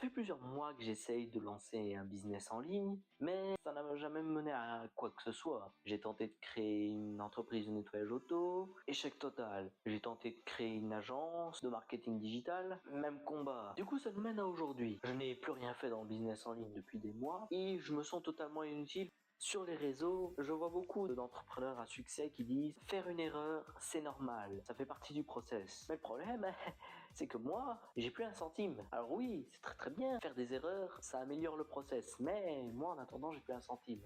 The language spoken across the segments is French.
fait plusieurs mois que j'essaye de lancer un business en ligne, mais ça n'a jamais mené à quoi que ce soit. J'ai tenté de créer une entreprise de nettoyage auto, échec total. J'ai tenté de créer une agence de marketing digital, même combat. Du coup, ça nous mène à aujourd'hui. Je n'ai plus rien fait dans le business en ligne depuis des mois et je me sens totalement inutile. Sur les réseaux, je vois beaucoup d'entrepreneurs à succès qui disent « faire une erreur, c'est normal, ça fait partie du process ». Mais le problème, c'est que moi, j'ai plus un centime. Alors oui, c'est très bien, faire des erreurs, ça améliore le process. Mais moi, en attendant, j'ai plus un centime.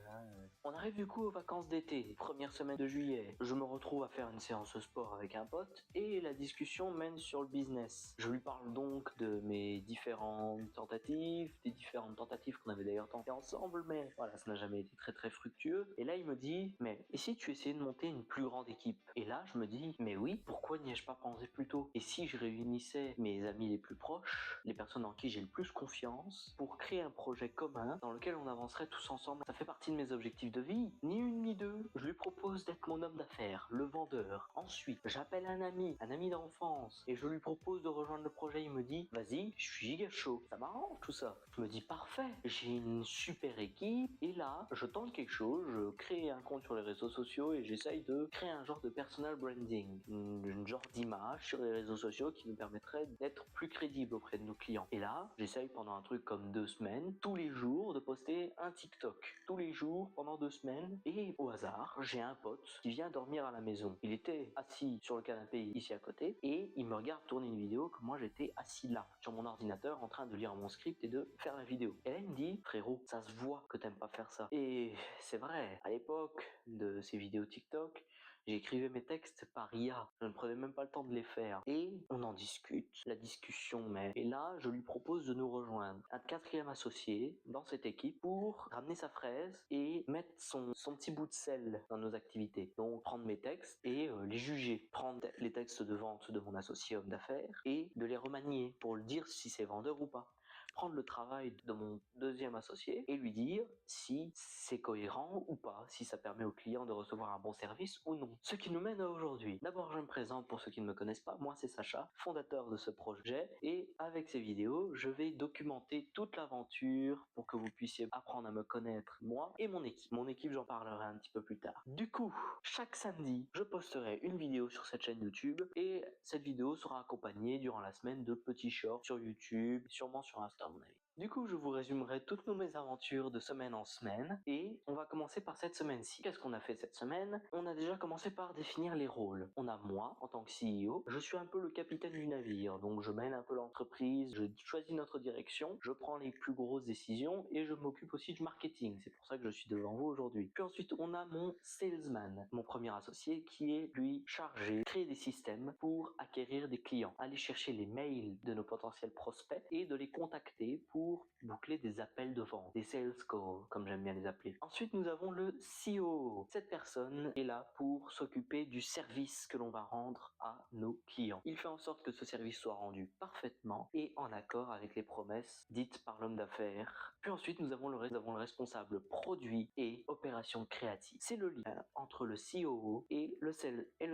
On arrive du coup aux vacances d'été, première semaine de juillet. Je me retrouve à faire une séance de sport avec un pote et la discussion mène sur le business. Je lui parle donc de mes différentes tentatives, des différentes tentatives qu'on avait d'ailleurs tentées ensemble, mais voilà, ça n'a jamais été très fructueux. Et là, il me dit, mais et si tu essayais de monter une plus grande équipe? Et là, je me dis, mais oui, pourquoi n'y ai-je pas pensé plus tôt? Et si je réunissais mes amis les plus proches, les personnes en qui j'ai le plus confiance, pour créer un projet commun dans lequel on avancerait tous ensemble? Ça fait partie de mes objectifs de vie. Ni une ni deux. Je lui propose d'être mon homme d'affaires, le vendeur. Ensuite, j'appelle un ami d'enfance, et je lui propose de rejoindre le projet. Il me dit, vas-y, je suis giga chaud. Ça m'arrange tout ça. Je me dis, parfait, j'ai une super équipe, et là, je tente quelque chose, je crée un compte sur les réseaux sociaux et j'essaye de créer un genre de personal branding, une genre d'image sur les réseaux sociaux qui nous permettrait d'être plus crédible auprès de nos clients. Et là, j'essaye pendant un truc comme 2 semaines, tous les jours, de poster un TikTok. Tous les jours, pendant 2 semaines. Et au hasard, j'ai un pote qui vient dormir à la maison. Il était assis sur le canapé ici à côté et il me regarde tourner une vidéo que moi j'étais assis là, sur mon ordinateur, en train de lire mon script et de faire la vidéo. Et là, il me dit, frérot, ça se voit que t'aimes pas faire ça. Et c'est vrai, à l'époque de ces vidéos TikTok, j'écrivais mes textes par IA. Je ne prenais même pas le temps de les faire. Et on en discute, la discussion même. Et là, je lui propose de nous rejoindre. Un 4e associé dans cette équipe pour ramener sa fraise et mettre son petit bout de sel dans nos activités. Donc prendre mes textes et les juger. Prendre les textes de vente de mon associé homme d'affaires et de les remanier pour le dire si c'est vendeur ou pas. Prendre le travail de mon 2e associé et lui dire si c'est cohérent ou pas, si ça permet au client de recevoir un bon service ou non. Ce qui nous mène à aujourd'hui. D'abord, je me présente pour ceux qui ne me connaissent pas. Moi, c'est Sacha, fondateur de ce projet, et avec ces vidéos, je vais documenter toute l'aventure pour que vous puissiez apprendre à me connaître, moi et mon équipe. Mon équipe, j'en parlerai un petit peu plus tard. Du coup, chaque samedi, je posterai une vidéo sur cette chaîne YouTube et cette vidéo sera accompagnée durant la semaine de petits shorts sur YouTube, sûrement sur Insta à mon avis. Du coup, je vous résumerai toutes nos mésaventures de semaine en semaine et on va commencer par cette semaine-ci. Qu'est-ce qu'on a fait cette semaine? On a déjà commencé par définir les rôles. On a moi, en tant que CEO, je suis un peu le capitaine du navire, donc je mène un peu l'entreprise, je choisis notre direction, je prends les plus grosses décisions et je m'occupe aussi du marketing. C'est pour ça que je suis devant vous aujourd'hui. Puis ensuite, on a mon salesman, mon premier associé, qui est lui chargé de créer des systèmes pour acquérir des clients, aller chercher les mails de nos potentiels prospects et de les contacter pour boucler des appels de vente, des sales calls, comme j'aime bien les appeler. Ensuite, nous avons le COO. Cette personne est là pour s'occuper du service que l'on va rendre à nos clients. Il fait en sorte que ce service soit rendu parfaitement et en accord avec les promesses dites par l'homme d'affaires. Puis ensuite, nous avons le responsable produit et opération créative. C'est le lien entre le COO et le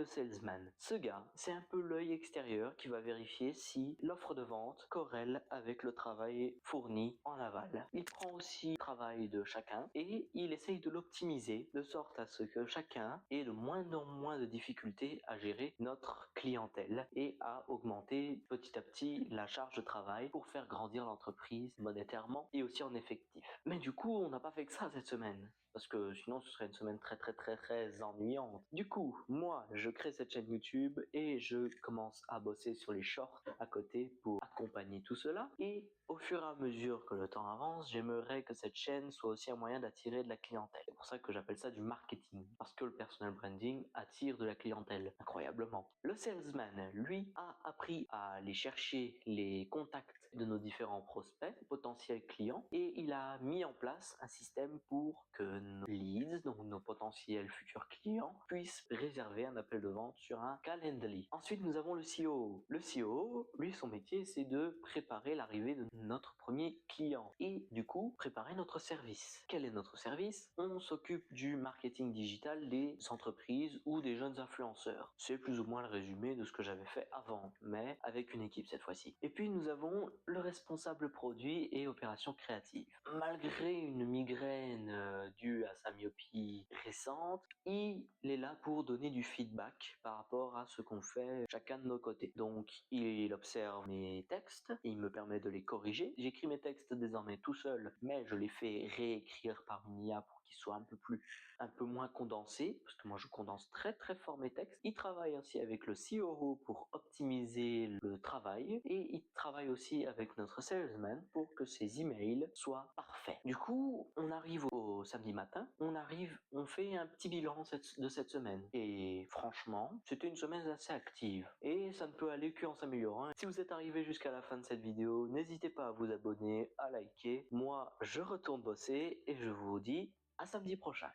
salesman. Ce gars, c'est un peu l'œil extérieur qui va vérifier si l'offre de vente corrèle avec le travail fourni en aval. Il prend aussi le travail de chacun et il essaye de l'optimiser de sorte à ce que chacun ait de moins en moins de difficultés à gérer notre clientèle et à augmenter petit à petit la charge de travail pour faire grandir l'entreprise monétairement et aussi en effectif. Mais du coup, on n'a pas fait que ça cette semaine, parce que sinon ce serait une semaine très ennuyante. Du coup, moi, je crée cette chaîne YouTube et je commence à bosser sur les shorts à côté pour accompagner tout cela. Et au fur et à mesure que le temps avance, j'aimerais que cette chaîne soit aussi un moyen d'attirer de la clientèle. C'est pour ça que j'appelle ça du marketing, parce que le personal branding attire de la clientèle, incroyablement. Le salesman, lui, a appris à aller chercher les contacts de nos différents prospects, potentiels clients, et il a mis en place un système pour que nos leads, donc nos potentiels futurs clients, puissent réserver un appel de vente sur un Calendly. Ensuite, nous avons le COO. Le COO, lui, son métier, c'est de préparer l'arrivée de notre premier premiers clients et du coup préparer notre service. Quel est notre service? On s'occupe du marketing digital des entreprises ou des jeunes influenceurs. C'est plus ou moins le résumé de ce que j'avais fait avant, mais avec une équipe cette fois-ci. Et puis nous avons le responsable produit et opérations créatives. Malgré une migraine due à sa myopie récente, il est là pour donner du feedback par rapport à ce qu'on fait chacun de nos côtés. Donc il observe mes textes, il me permet de les corriger. J'écris mes textes désormais tout seul, mais je les fais réécrire par une IA pour qu'ils soient un peu moins condensés, parce que moi je condense très très fort mes textes. Il travaille aussi avec le COO pour optimiser le travail et il travaille aussi avec notre salesman pour que ses emails soient parfaits. Du coup, on arrive au samedi matin, on fait un petit bilan de cette semaine. Et franchement, c'était une semaine assez active et ça ne peut aller qu'en s'améliorant. Si vous êtes arrivé jusqu'à la fin de cette vidéo, n'hésitez pas à vous abonner, à liker. Moi, je retourne bosser et je vous dis à samedi prochain.